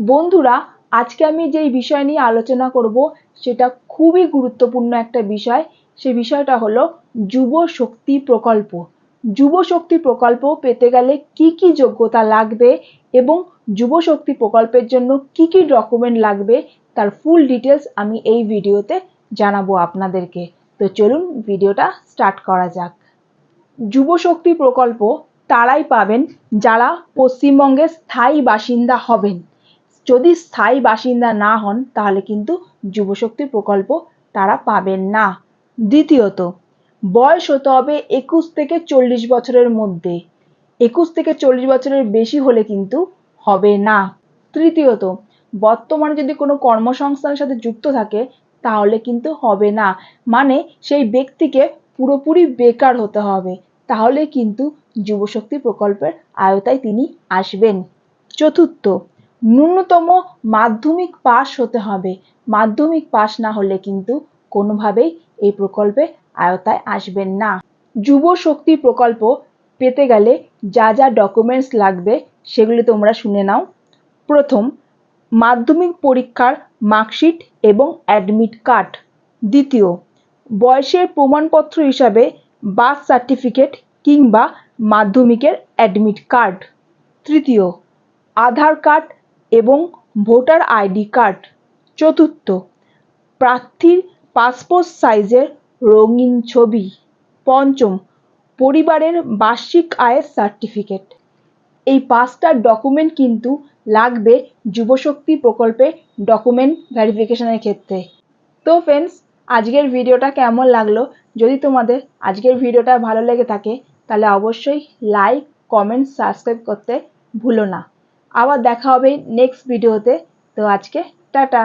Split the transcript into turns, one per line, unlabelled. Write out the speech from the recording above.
বন্ধুরা, আজকে আমি যেই বিষয় নিয়ে আলোচনা করব সেটা খুবই গুরুত্বপূর্ণ একটা বিষয়। সেই বিষয়টা হলো যুব শক্তি প্রকল্প। যুব শক্তি প্রকল্প পেতে গেলে কি কি যোগ্যতা লাগবে এবং যুব শক্তি প্রকল্পের জন্য কি কি ডকুমেন্ট লাগবে তার ফুল ডিটেলস আমি এই ভিডিওতে জানাবো আপনাদেরকে। তো চলুন ভিডিওটা স্টার্ট করা যাক। যুব শক্তি প্রকল্প তারাই পাবেন যারা পশ্চিমবঙ্গের স্থায়ী বাসিন্দা হবেন। যদি স্থায়ী বাসিন্দা না হন তাহলে কিন্তু যুবশক্তি প্রকল্প তারা পাবেন না। দ্বিতীয়ত, বয়স হতে হবে 21 থেকে 40 বছরের মধ্যে। 21 থেকে 40 বছরের বেশি হলে কিন্তু হবে না। তৃতীয়ত, বর্তমানে যদি কোনো কর্মসংস্থানের সাথে যুক্ত থাকে তাহলে কিন্তু হবে না, মানে সেই ব্যক্তিকে পুরোপুরি বেকার হতে হবে, তাহলে কিন্তু যুবশক্তি প্রকল্পের আওতায় তিনি আসবেন। চতুর্থ, ন্যূনতম মাধ্যমিক পাস হতে হবে। মাধ্যমিক পাস না হলে কিন্তু কোনোভাবেই এই প্রকল্পে আওতায় আসবেন না। যুব শক্তি প্রকল্প পেতে গেলে যা যা ডকুমেন্টস লাগবে সেগুলি তোমরা শুনে নাও। প্রথম, মাধ্যমিক পরীক্ষার মার্কশিট এবং অ্যাডমিট কার্ড। দ্বিতীয়, বয়সের প্রমাণপত্র হিসাবে বার্থ সার্টিফিকেট কিংবা মাধ্যমিকের অ্যাডমিট কার্ড। তৃতীয়, আধার কার্ড এবং ভোটার আইডি কার্ড। চতুর্থ, প্রার্থীর পাসপোর্ট সাইজের রঙিন ছবি। পঞ্চম, পরিবারের বার্ষিক আয়ের সার্টিফিকেট। এই 5টা ডকুমেন্ট কিন্তু লাগবে যুবশক্তি প্রকল্পে ডকুমেন্ট ভেরিফিকেশনের ক্ষেত্রে। তো ফ্রেন্ডস, আজকের ভিডিওটা কেমন লাগলো? যদি তোমাদের আজকের ভিডিওটা ভালো লেগে থাকে তাহলে অবশ্যই লাইক, কমেন্ট, সাবস্ক্রাইব করতে ভুলো না। আবার দেখা হবে নেক্সট ভিডিওতে। তো আজকে টাটা।